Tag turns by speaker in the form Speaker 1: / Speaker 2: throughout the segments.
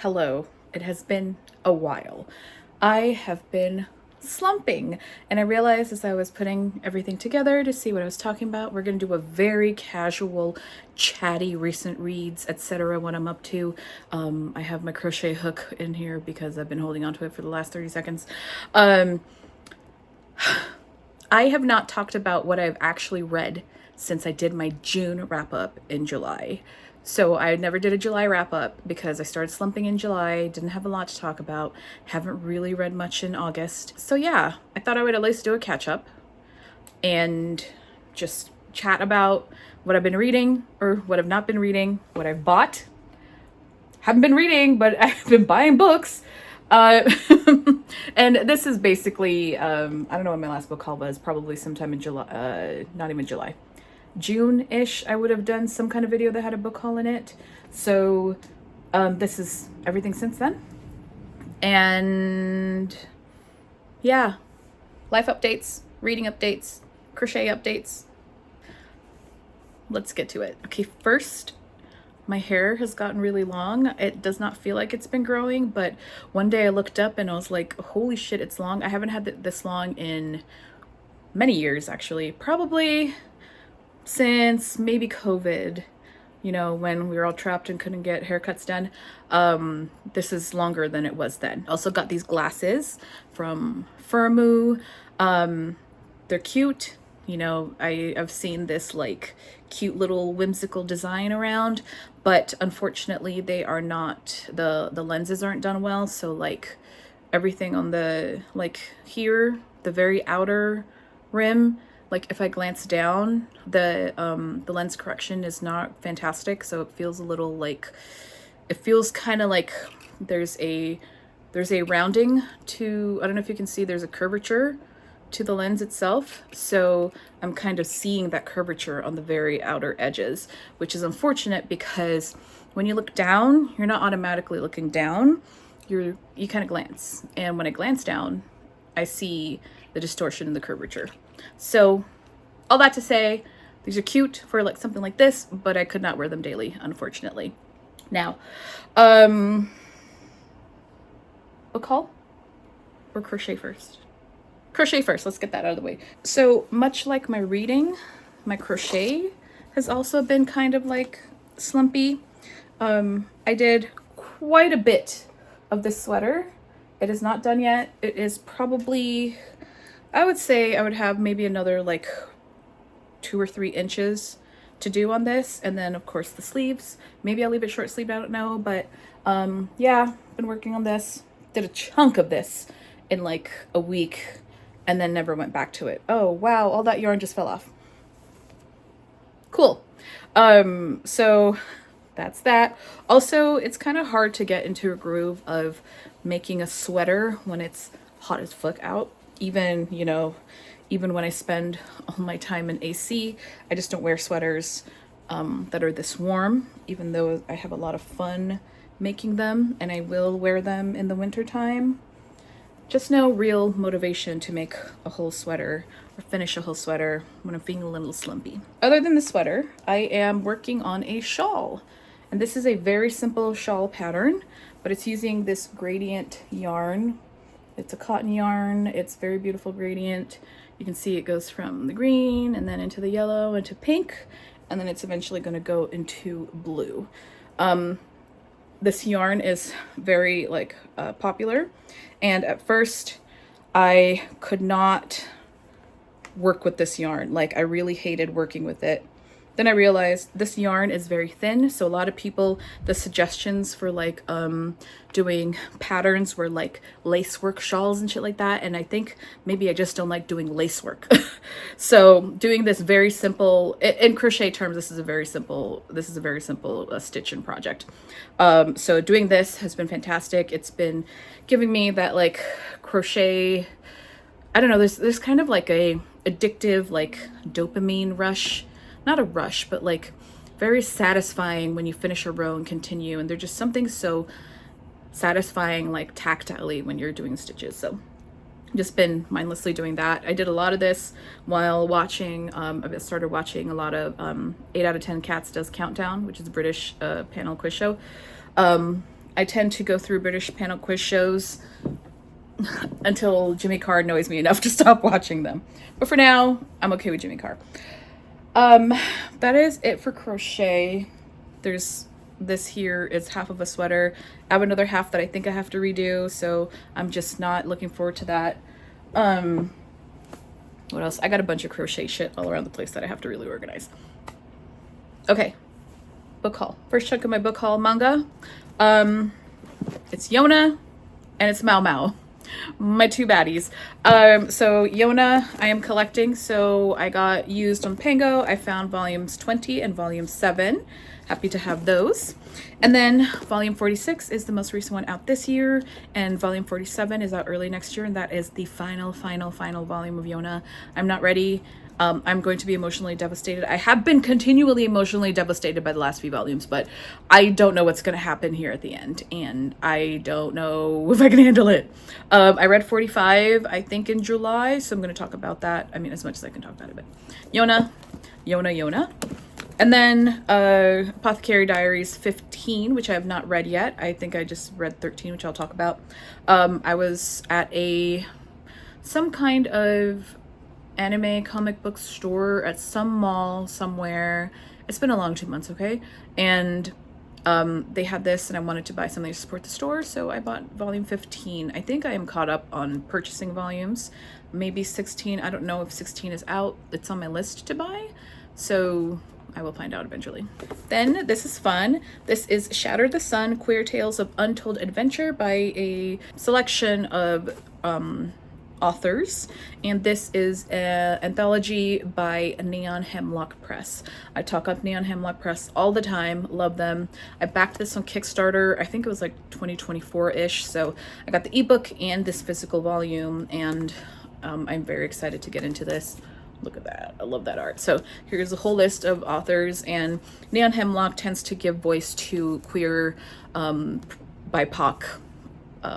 Speaker 1: Hello, it has been a while. I have been slumping, and I realized as I was putting everything together to see what I was talking about, we're going to do a very casual, chatty recent reads, etc. what I'm up to. I have my crochet hook in here because I've been holding onto it for the last 30 seconds. I have not talked about what I've actually read since I did my June wrap up in July. So I never did a July wrap up because I started slumping in July, didn't have a lot to talk about, haven't really read much in August. So yeah, I thought I would at least do a catch up and just chat about what I've been reading or what I've not been reading, what I've bought. Haven't been reading, but I've been buying books. And this is basically, I don't know what my last book haul was, probably sometime in July, not even July. June-ish, I would have done some kind of video that had a book haul in it. So this is everything since then. And yeah, life updates, reading updates, crochet updates. Let's get to it. Okay, first, my hair has gotten really long. It does not feel like it's been growing, but one day I looked up and I was like, holy shit, it's long. I haven't had this long in many years, actually. Probably since maybe COVID, you know, when we were all trapped and couldn't get haircuts done. This is longer than it was then. Also got these glasses from Firmoo. They're cute. You know, I've seen this like cute little whimsical design around, but unfortunately they are not, the lenses aren't done well. So like everything on the, like here, the very outer rim, like if I glance down, the lens correction is not fantastic. So it feels a little like, it feels kind of like there's a rounding to, I don't know if you can see, there's a curvature to the lens itself. So I'm kind of seeing that curvature on the very outer edges, which is unfortunate because when you look down, you're not automatically looking down. You kind of glance. And when I glance down, I see the distortion in the curvature. So all that to say, these are cute for like something like this, but I could not wear them daily, unfortunately. Now, book haul or crochet first? Crochet first, let's get that out of the way. So much like my reading, my crochet has also been kind of like slumpy. I did quite a bit of this sweater. It is not done yet. It is probably, I would say I would have maybe another like 2 or 3 inches to do on this. And then of course the sleeves, maybe I'll leave it short sleeved, I don't know. But yeah, been working on this. Did a chunk of this in like a week and then never went back to it. Oh wow, all that yarn just fell off. Cool. So that's that. Also, it's kind of hard to get into a groove of making a sweater when it's hot as fuck out. Even, you know, even when I spend all my time in AC, I just don't wear sweaters that are this warm, even though I have a lot of fun making them and I will wear them in the winter time. Just no real motivation to make a whole sweater or finish a whole sweater when I'm feeling a little slumpy. Other than the sweater, I am working on a shawl. And this is a very simple shawl pattern, but it's using this gradient yarn. It's a cotton yarn. It's very beautiful gradient. You can see it goes from the green and then into the yellow, into pink, and then it's eventually going to go into blue. This yarn is very like popular, and at first I could not work with this yarn. Like I really hated working with it. Then I realized this yarn is very thin, so a lot of people, the suggestions for like doing patterns were like lace work shawls and shit like that, and I think maybe I just don't like doing lace work. So doing this very simple, in crochet terms, this is a very simple stitch and project. So doing this has been fantastic. It's been giving me that like crochet, I don't know, there's kind of like a addictive like dopamine rush. Not a rush, but like very satisfying when you finish a row and continue. And there's just something so satisfying, like tactilely, when you're doing stitches. So just been mindlessly doing that. I did a lot of this while watching, I started watching a lot of 8 out of 10 Cats Does Countdown, which is a British panel quiz show. I tend to go through British panel quiz shows until Jimmy Carr annoys me enough to stop watching them. But for now, I'm okay with Jimmy Carr. That is it for crochet. There's this here is half of a sweater. I have another half that I think I have to redo, so I'm just not looking forward to that. What else? I got a bunch of crochet shit all around the place that I have to really organize. Okay, book haul. First chunk of my book haul manga. It's Yona and it's Mao Mao. My two baddies. So Yona I am collecting, so I got used on Pango. I found volumes 20 and volume 7. Happy to have those. And then volume 46 is the most recent one out this year, and volume 47 is out early next year, and that is the final volume of Yona. I'm not ready. I'm going to be emotionally devastated. I have been continually emotionally devastated by the last few volumes, but I don't know what's going to happen here at the end, and I don't know if I can handle it. I read 45, I think, in July, so I'm going to talk about that. I mean, as much as I can talk about it, but Yona. And then Apothecary Diaries 15, which I have not read yet. I think I just read 13, which I'll talk about. I was at some kind of anime comic book store at some mall somewhere. It's been a long 2 months, okay? And they had this and I wanted to buy something to support the store, so I bought volume 15. I think I am caught up on purchasing volumes. Maybe 16. I don't know if 16 is out. It's on my list to buy, so I will find out eventually. Then this is fun. This is Shatter the Sun, Queer Tales of Untold Adventure by a selection of authors, and this is an anthology by Neon Hemlock Press. I talk up Neon Hemlock Press all the time, love them. I backed this on Kickstarter, I think it was like 2024-ish, so I got the ebook and this physical volume, and I'm very excited to get into this. Look at that. I love that art. So here's a whole list of authors, and Neon Hemlock tends to give voice to queer BIPOC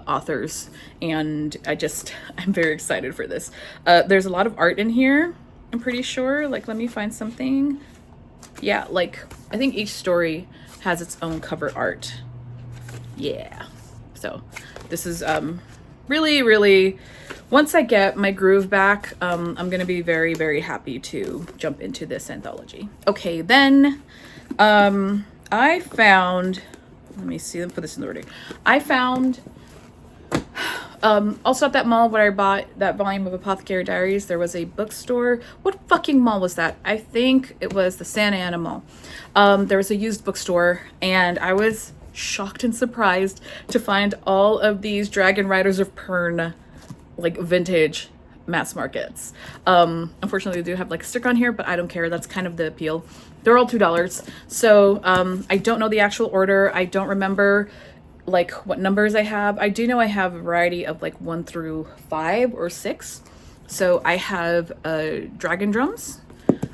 Speaker 1: authors, and I'm very excited for this. There's a lot of art in here, I'm pretty sure. Like, let me find something. Yeah, like, I think each story has its own cover art. Yeah. So this is really, once I get my groove back, I'm gonna be very, very happy to jump into this anthology. Okay, then I found, let me see, let me put this in the order. I found also at that mall where I bought that volume of Apothecary Diaries, there was a bookstore. What fucking mall was that? I think it was the Santa Ana Mall. There was a used bookstore, and I was shocked and surprised to find all of these Dragon Riders of Pern, like, vintage mass markets. Unfortunately, they do have like a sticker on here, but I don't care. That's kind of the appeal. They're all $2. So I don't know the actual order. I don't remember like what numbers I have. I do know I have a variety of like 1 through 5 or 6. So I have Dragon Drums.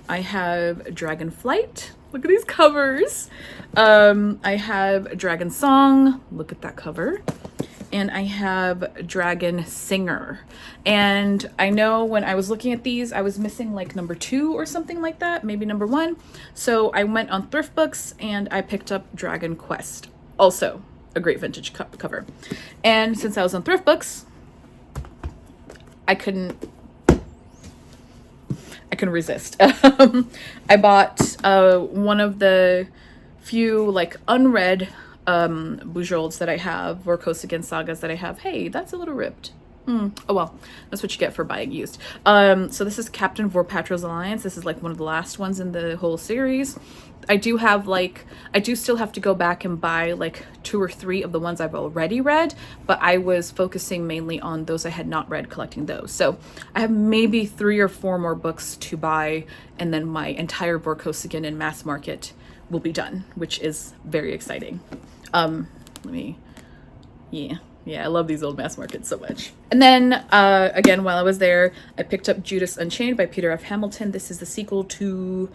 Speaker 1: I have Dragon Flight. Look at these covers. I have Dragon Song. Look at that cover. And I have Dragon Singer. And I know when I was looking at these, I was missing like number 2 or something like that, maybe number 1. So I went on Thrift Books and I picked up Dragon Quest. Also a great vintage cover. And since I was on Thrift Books, I couldn't resist. I bought one of the few like unread Bujolds that I have, Vorpatril sagas that I have. Hey, that's a little ripped. Oh well, that's what you get for buying used. So this is Captain Vorpatril's Alliance. This is like one of the last ones in the whole series. I do still have to go back and buy like 2 or 3 of the ones I've already read, but I was focusing mainly on those I had not read, collecting those. So I have maybe 3 or 4 more books to buy, and then my entire Vorpatril in mass market will be done, which is very exciting. Yeah, I love these old mass markets so much. And then, again, while I was there, I picked up Judas Unchained by Peter F. Hamilton. This is the sequel to,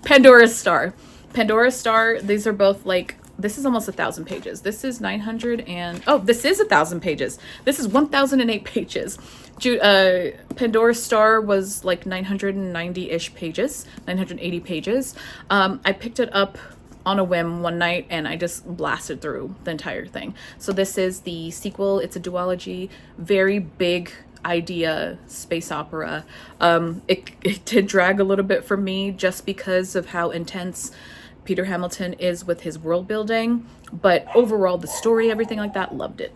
Speaker 1: Pandora's Star. Pandora's Star, these are both, like, this is almost 1,000 pages. This is 900 and, oh, this is 1,000 pages. This is 1,008 pages. Pandora's Star was like 990-ish pages, 980 pages. I picked it up on a whim one night and I just blasted through the entire thing. So this is the sequel. It's a duology, very big idea space opera. It did drag a little bit for me just because of how intense Peter Hamilton is with his world building, but overall the story, everything like that, loved it.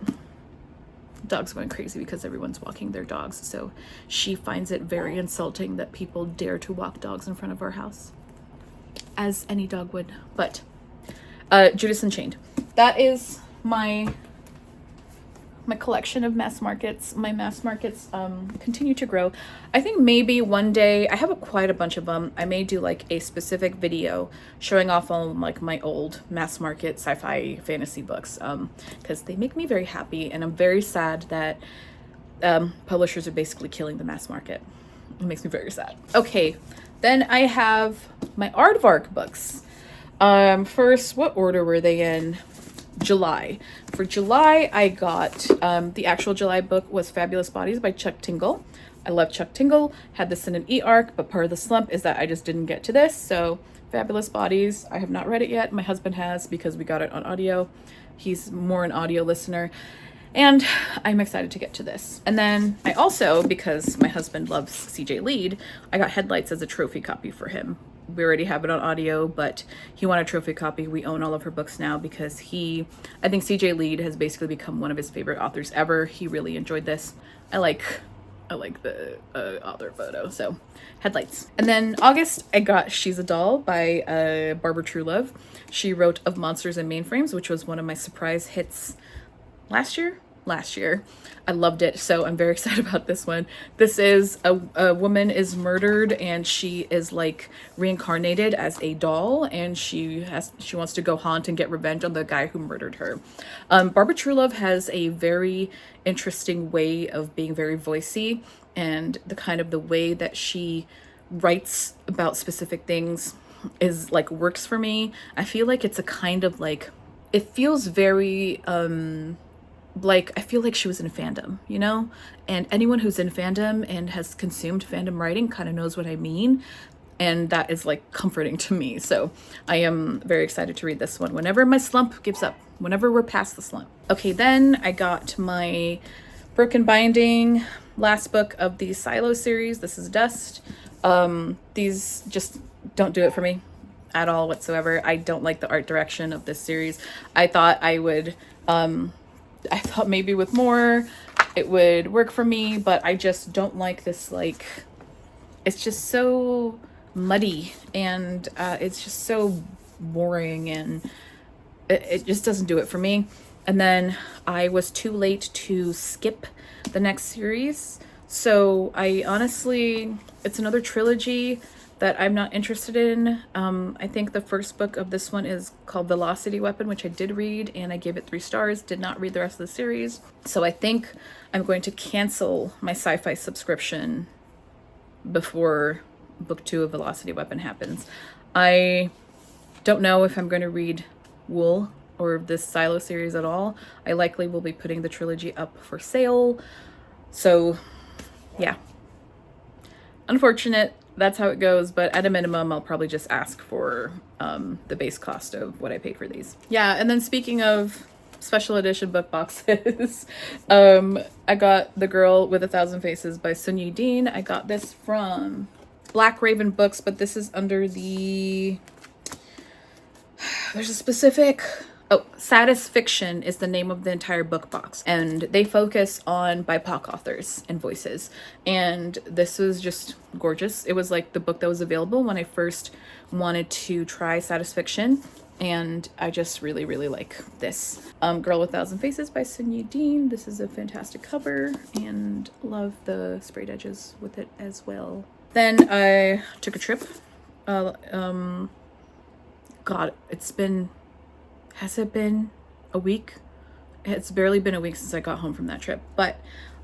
Speaker 1: Dog's going crazy because everyone's walking their dogs, so she finds it very insulting that people dare to walk dogs in front of our house, as any dog would. But Judas Unchained, that is my collection of mass markets. My mass markets continue to grow. I think maybe one day, I have quite a bunch of them, I may do like a specific video showing off all like my old mass market sci-fi fantasy books, because they make me very happy, and I'm very sad that publishers are basically killing the mass market. It makes me very sad. Okay, then I have my Aardvark books. First, what order were they in? July. For July, I got the actual July book was Fabulous Bodies by Chuck Tingle. I love Chuck Tingle. Had this in an e-arc, but part of the slump is that I just didn't get to this. So Fabulous Bodies, I have not read it yet. My husband has because we got it on audio. He's more an audio listener. And I'm excited to get to this. And then I also, because my husband loves CJ Leede, I got Headlights as a trophy copy for him. We already have it on audio, but he wanted a trophy copy. We own all of her books now because I think CJ Leede has basically become one of his favorite authors ever. He really enjoyed this. I like the author photo, so Headlights. And then August, I got She's a Doll by Barbara Truelove. She wrote Of Monsters and Mainframes, which was one of my surprise hits last year. I loved it, so I'm very excited about this one. This is a woman is murdered and she is like reincarnated as a doll, and she wants to go haunt and get revenge on the guy who murdered her. Barbara Truelove has a very interesting way of being very voicey, and the way that she writes about specific things is like works for me. I feel like it's a kind of like, it feels very like I feel like she was in fandom, you know? And anyone who's in fandom and has consumed fandom writing kind of knows what I mean. And that is like comforting to me. So I am very excited to read this one whenever my slump gives up, whenever we're past the slump. Okay, then I got my Broken Binding, last book of the Silo series. This is Dust. These just don't do it for me at all whatsoever. I don't like the art direction of this series. I thought maybe with more it would work for me, but I just don't like this, like, it's just so muddy and it's just so boring, and it just doesn't do it for me. And then I was too late to skip the next series, so I honestly, it's another trilogy that I'm not interested in. I think the first book of this one is called Velocity Weapon, which I did read, and I gave it 3 stars, did not read the rest of the series. So I think I'm going to cancel my sci-fi subscription before book 2 of Velocity Weapon happens. I don't know if I'm going to read Wool or this Silo series at all. I likely will be putting the trilogy up for sale. So yeah, unfortunate. That's how it goes, but at a minimum, I'll probably just ask for the base cost of what I paid for these. Yeah, and then speaking of special edition book boxes, I got The Girl with 1,000 Faces by Sunyi Dean. I got this from Black Raven Books, but this is under the... There's a specific... Oh, Satisfiction is the name of the entire book box, and they focus on BIPOC authors and voices, and this was just gorgeous. It was like the book that was available when I first wanted to try Satisfiction, and I just really, really like this. Girl with 1,000 Faces by Sunyi Dean. This is a fantastic cover, and love the sprayed edges with it as well. Then I took a trip. God, it's been... Has it been a week? It's barely been a week since I got home from that trip. But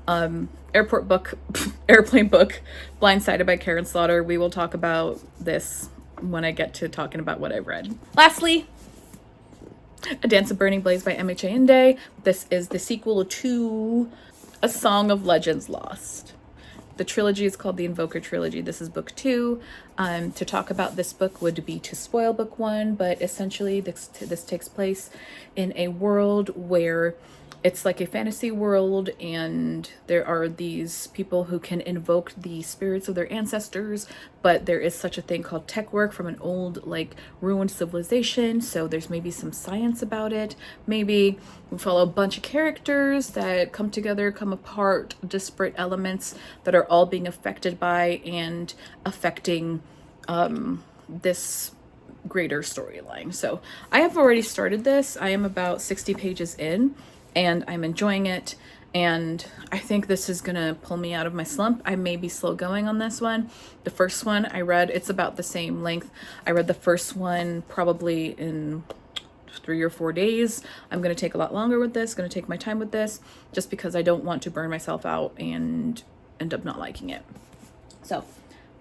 Speaker 1: airplane book, Blindsighted by Karin Slaughter. We will talk about this when I get to talking about what I've read. Lastly, A Dance of Burning Blaze by Ayinde. This is the sequel to A Song of Legends Lost. The trilogy is called the Invoker Trilogy. This is book 2. To talk about this book would be to spoil book 1, but essentially this takes place in a world where it's like a fantasy world, and there are these people who can invoke the spirits of their ancestors, but there is such a thing called tech work from an old, like, ruined civilization, so there's maybe some science about it. Maybe we follow a bunch of characters that come together, come apart, disparate elements that are all being affected by and affecting this greater storyline. So I have already started this. I am about 60 pages in, and I'm enjoying it, and I think this is gonna pull me out of my slump. I may be slow going on this one. The first one I read, it's about the same length. I read the first one probably in 3 or 4 days. I'm gonna take a lot longer with this, gonna take my time with this, just because I don't want to burn myself out and end up not liking it. So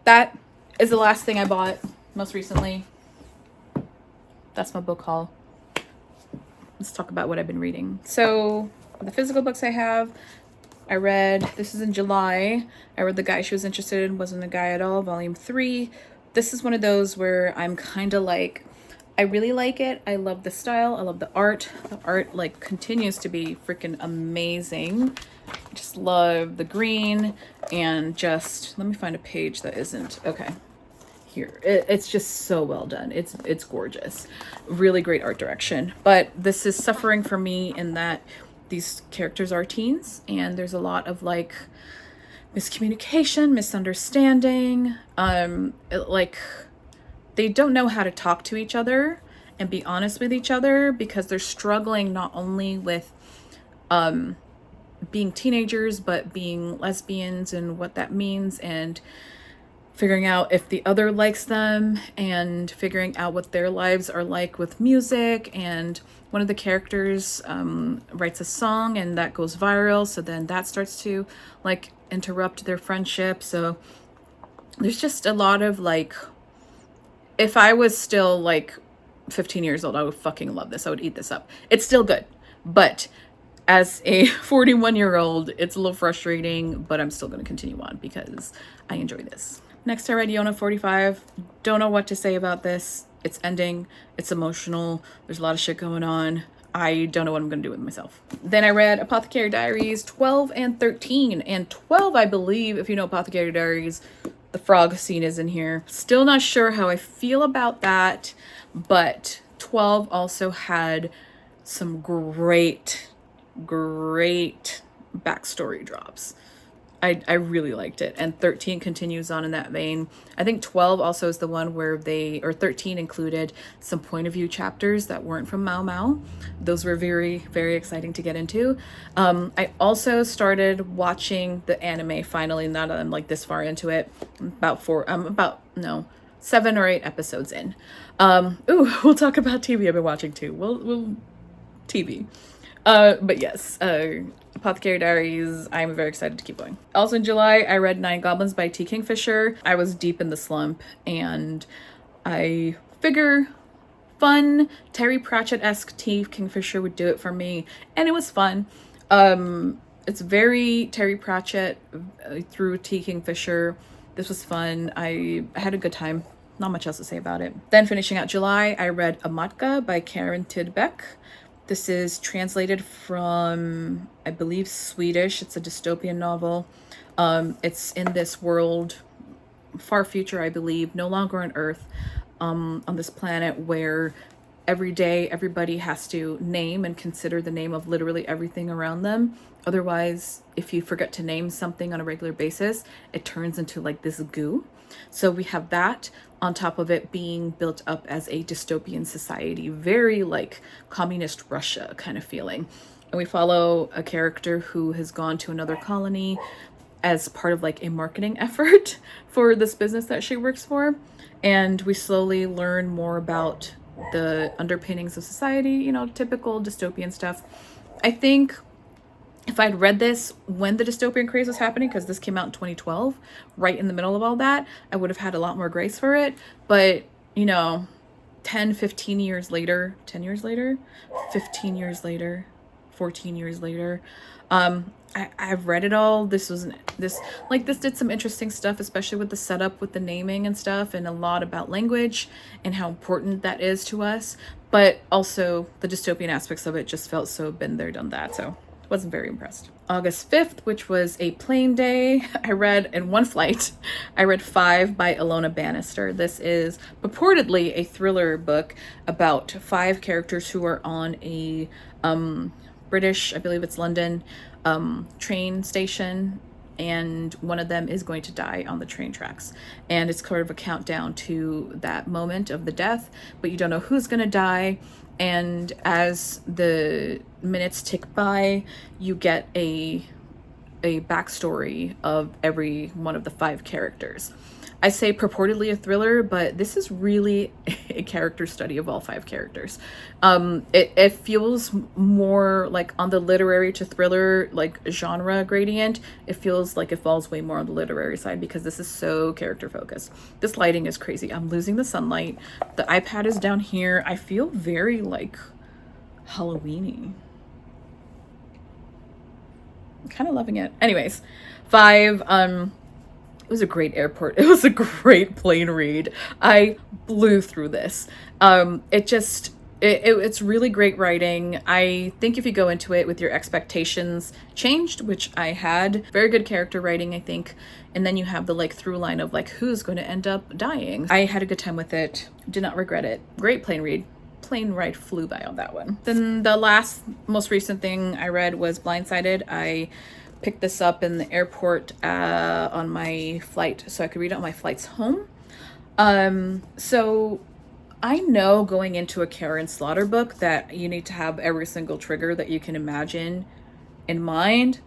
Speaker 1: that is the last thing I bought most recently. That's my book haul. Let's talk about what I've been reading. So the physical books I have, I read, this is in July, I read The Guy She Was Interested In Wasn't a Guy at All, volume 3. This is one of those where I'm kind of like, I really like it. I love the style. I love the art. The art, like, continues to be freaking amazing. Just love the green, and just, let me find a page that isn't, okay. Here, it's just so well done. It's gorgeous. Really great art direction. But this is suffering for me in that these characters are teens, and there's a lot of, like, miscommunication, misunderstanding. Like, they don't know how to talk to each other and be honest with each other, because they're struggling not only with being teenagers, but being lesbians and what that means, and figuring out if the other likes them, and figuring out what their lives are like with music. And one of the characters writes a song, and that goes viral, so then that starts to, like, interrupt their friendship. So there's just a lot of, like, if I was still, like, 15 years old, I would fucking love this. I would eat this up. It's still good, but as a 41-year-old, it's a little frustrating, but I'm still going to continue on because I enjoy this. Next, I read Yona 45. Don't know what to say about this. It's ending. It's emotional. There's a lot of shit going on. I don't know what I'm going to do with myself. Then I read Apothecary Diaries 12 and 13. And 12, I believe, if you know Apothecary Diaries, the frog scene is in here. Still not sure how I feel about that, but 12 also had some great backstory drops. I really liked it, and 13 continues on in that vein. I think 12 also is the one where 13 included some point of view chapters that weren't from Mao Mao. Those were very, very exciting to get into. I also started watching the anime finally, now that I'm, like, this far into it. About 7 or 8 episodes in. We'll talk about TV I've been watching too. We'll TV. But yes, Apothecary Diaries, I'm very excited to keep going. Also in July, I read 9 Goblins by T. Kingfisher. I was deep in the slump, and I figure fun, Terry Pratchett-esque T. Kingfisher would do it for me, and it was fun. It's very Terry Pratchett through T. Kingfisher. This was fun. I had a good time. Not much else to say about it. Then finishing out July, I read Amatka by Karin Tidbeck. This is translated from, I believe, Swedish. It's a dystopian novel. It's in this world, far future, I believe, no longer on Earth, on this planet where every day everybody has to name and consider the name of literally everything around them. Otherwise, if you forget to name something on a regular basis, it turns into, like, this goo. So we have that on top of it being built up as a dystopian society, very like communist Russia kind of feeling. And we follow a character who has gone to another colony as part of, like, a marketing effort for this business that she works for. And we slowly learn more about the underpinnings of society, you know, typical dystopian stuff. I think if I'd read this when the dystopian craze was happening, because this came out in 2012, right in the middle of all that, I would have had a lot more grace for it. But, you know, 10, 15 years later, 10 years later, 15 years later, 14 years later. I've read it all. This did some interesting stuff, especially with the setup, with the naming and stuff, and a lot about language and how important that is to us. But also the dystopian aspects of it just felt so been there, done that. So wasn't very impressed. August 5th, which was a plain day, I read in one flight, I read 5 by Ilona Bannister. This is purportedly a thriller book about 5 characters who are on a British, I believe it's London, train station, and one of them is going to die on the train tracks. And it's sort of a countdown to that moment of the death, but you don't know who's going to die. And as the minutes tick by, you get a backstory of every one of the 5 characters. I say purportedly a thriller, but this is really a character study of all 5 characters. It feels more like on the literary to thriller, like genre gradient. It feels like it falls way more on the literary side because this is so character focused. This lighting is crazy. I'm losing the sunlight. The iPad is down here. I feel very like Halloween-y. I'm kind of loving it. Anyways, 5, it was a great airport. It was a great plane read. I blew through this. It's really great writing. I think if you go into it with your expectations changed, which I had, very good character writing, I think. And then you have the like through line of like who's going to end up dying. I had a good time with it. Did not regret it. Great plane read. Plane ride flew by on that one. Then the most recent thing I read was Blindsighted. I picked this up in the airport on my flight so I could read it on my flights home. So I know going into a Karin Slaughter book that you need to have every single trigger that you can imagine in mind.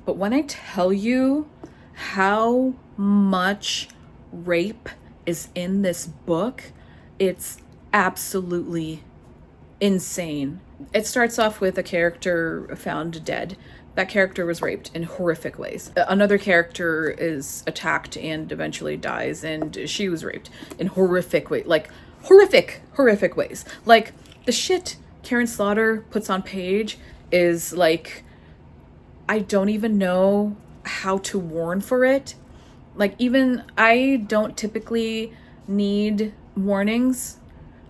Speaker 1: But when I tell you how much rape is in this book, it's absolutely insane. It starts off with a character found dead. That character was raped in horrific ways. Another character is attacked and eventually dies, and she was raped in horrific ways. Like, horrific ways. Like, the shit Karin Slaughter puts on page is like, I don't even know how to warn for it. Like, even I don't typically need warnings.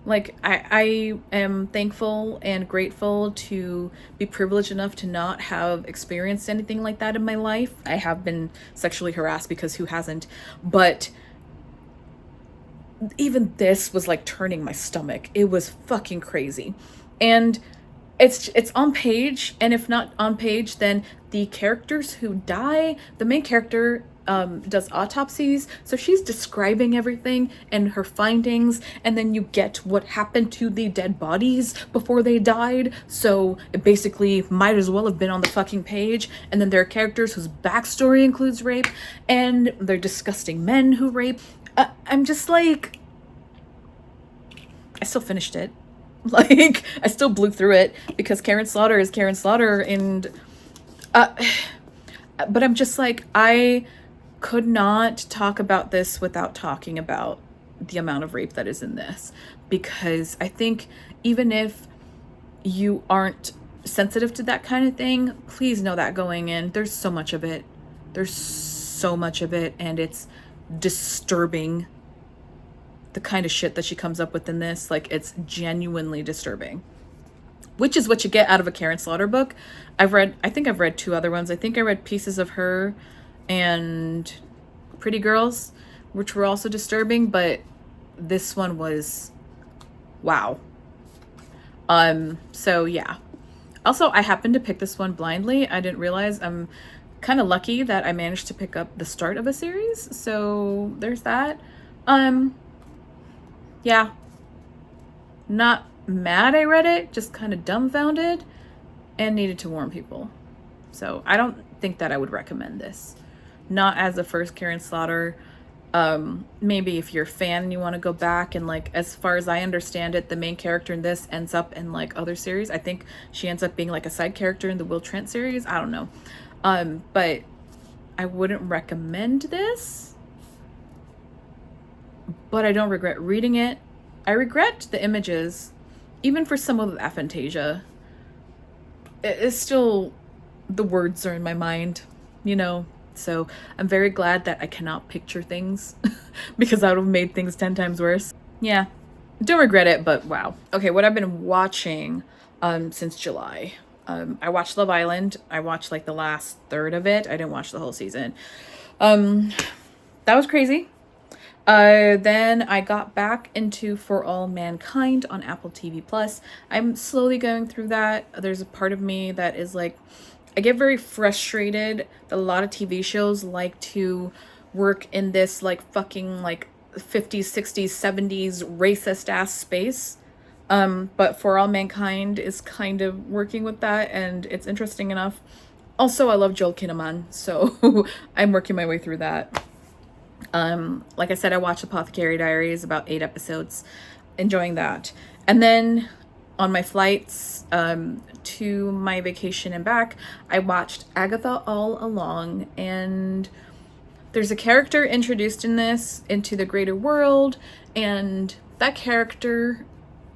Speaker 1: Like, I am thankful and grateful to be privileged enough to not have experienced anything like that in my life. I have been sexually harassed, because who hasn't? But even this was like turning my stomach. It was fucking crazy. And it's on page, and if not on page, then the characters who die, the main character does autopsies, so she's describing everything and her findings, and then you get what happened to the dead bodies before they died, so it basically might as well have been on the fucking page. And then there are characters whose backstory includes rape, and they're disgusting men who rape. I'm just like, I still finished it. Like, I still blew through it because Karin Slaughter is Karin Slaughter, and but I'm just like, I could not talk about this without talking about the amount of rape that is in this, because I think even if you aren't sensitive to that kind of thing, please know that going in, there's so much of it. There's so much of it, and it's disturbing. The kind of shit that she comes up with in this, like, it's genuinely disturbing. Which is what you get out of a Karin Slaughter book. I think I've read 2 other ones. I think I read Pieces of Her and Pretty Girls, which were also disturbing, but this one was wow. So yeah. Also, I happened to pick this one blindly. I didn't realize. I'm kind of lucky that I managed to pick up the start of a series, so there's that. Yeah. Not mad I read it, just kind of dumbfounded and needed to warn people. So I don't think that I would recommend this. Not as the first Karin Slaughter. Maybe if you're a fan and you want to go back, and like, as far as I understand it, the main character in this ends up in like other series. I think she ends up being like a side character in the Will Trent series. I don't know. But I wouldn't recommend this. But I don't regret reading it. I regret the images, even for some of the aphantasia. It's still, the words are in my mind, you know? So I'm very glad that I cannot picture things because that would have made things 10 times worse. Yeah, don't regret it, but wow. Okay, what I've been watching since July. I watched Love Island. I watched like the last third of it. I didn't watch the whole season. That was crazy. Then I got back into For All Mankind on Apple TV Plus. I'm slowly going through that. There's a part of me that is like, I get very frustrated that a lot of TV shows like to work in this like fucking like 50s, 60s, 70s racist ass space. But For All Mankind is kind of working with that, and it's interesting enough. Also, I love Joel Kinnaman, so I'm working my way through that. Like I said, I watched Apothecary Diaries, about 8 episodes, enjoying that. And then on my flights to my vacation and back, I watched Agatha All Along, and there's a character introduced in this into the greater world, and that character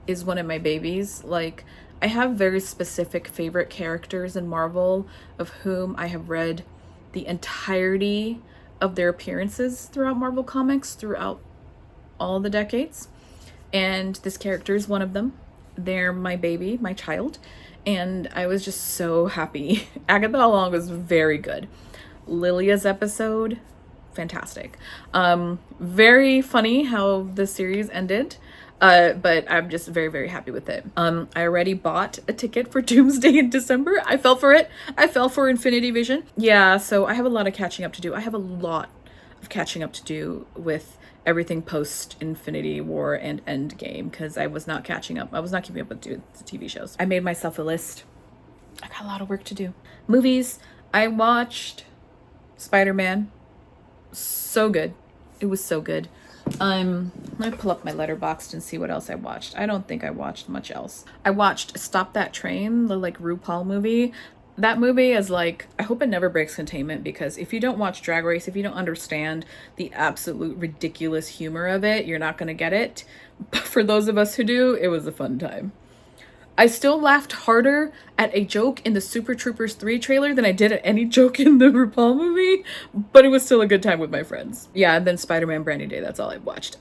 Speaker 1: is one of my babies. Like, I have very specific favorite characters in Marvel of whom I have read the entirety of their appearances throughout Marvel Comics throughout all the decades, and this character is one of them. They're my baby, my child, and I was just so happy. Agatha All Along was very good. Lilia's episode, fantastic. Very funny how the series ended. But I'm just very, very happy with it. I already bought a ticket for Doomsday in December. I fell for it. I fell for Infinity Vision. Yeah, so I have a lot of catching up to do. I have a lot of catching up to do with everything post Infinity War and Endgame, because I was not catching up. I was not keeping up with the TV shows. I made myself a list. I got a lot of work to do. Movies. I watched Spider-Man. So good. It was so good. Let me pull up my Letterboxd and see what else I watched. I don't think I watched much else. I watched Stop That Train, the like RuPaul movie. That movie is like, I hope it never breaks containment, because if you don't watch Drag Race, if you don't understand the absolute ridiculous humor of it, you're not gonna get it. But for those of us who do, it was a fun time. I still laughed harder at a joke in the Super Troopers 3 trailer than I did at any joke in the RuPaul movie, but it was still a good time with my friends. Yeah, and then Spider-Man Brand New Day, that's all I watched.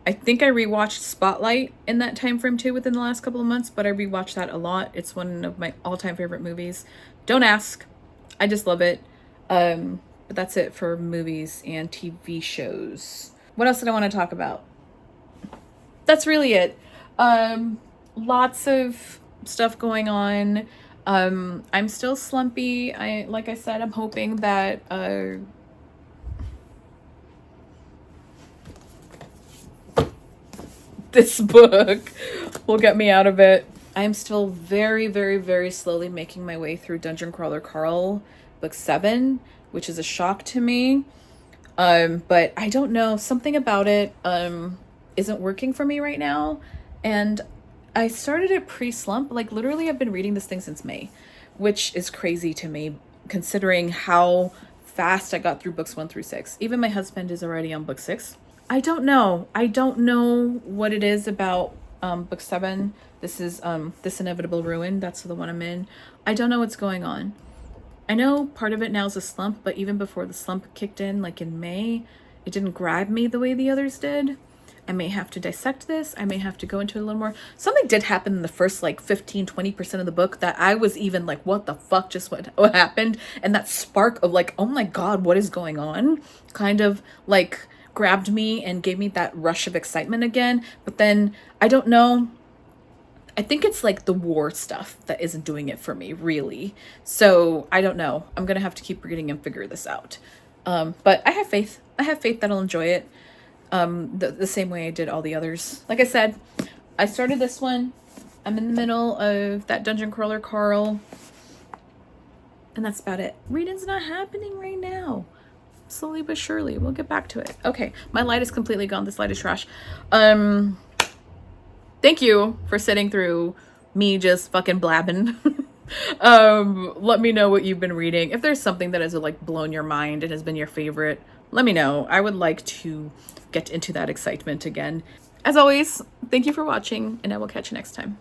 Speaker 1: I think I rewatched Spotlight in that time frame too within the last couple of months, but I rewatched that a lot. It's one of my all-time favorite movies. Don't ask. I just love it. But that's it for movies and TV shows. What else did I want to talk about? That's really it. Lots of stuff going on. I'm still slumpy. Like I said, I'm hoping that, this book will get me out of it. I'm still very, very, very slowly making my way through Dungeon Crawler Carl, book 7, which is a shock to me. But I don't know, something about it, isn't working for me right now. And I started it pre-slump. Like, literally, I've been reading this thing since May, which is crazy to me, considering how fast I got through books 1 through 6. Even my husband is already on book 6. I don't know. I don't know what it is about book 7. This is This Inevitable Ruin. That's the one I'm in. I don't know what's going on. I know part of it now is a slump, but even before the slump kicked in, like in May, it didn't grab me the way the others did. I may have to dissect this. I may have to go into it a little more. Something did happen in the first like 15-20% of the book that I was even like, what the fuck just what happened? And that spark of like, oh my God, what is going on? Kind of like grabbed me and gave me that rush of excitement again. But then I don't know. I think it's like the war stuff that isn't doing it for me, really. So I don't know. I'm going to have to keep reading and figure this out. But I have faith. I have faith that I'll enjoy it. The same way I did all the others. Like I said, I started this one. I'm in the middle of that Dungeon Crawler Carl. And that's about it. Reading's not happening right now. Slowly but surely. We'll get back to it. Okay. My light is completely gone. This light is trash. Thank you for sitting through me just fucking blabbing. Let me know what you've been reading. If there's something that has like blown your mind and has been your favorite, let me know. I would like to get into that excitement again. As always, thank you for watching, and I will catch you next time.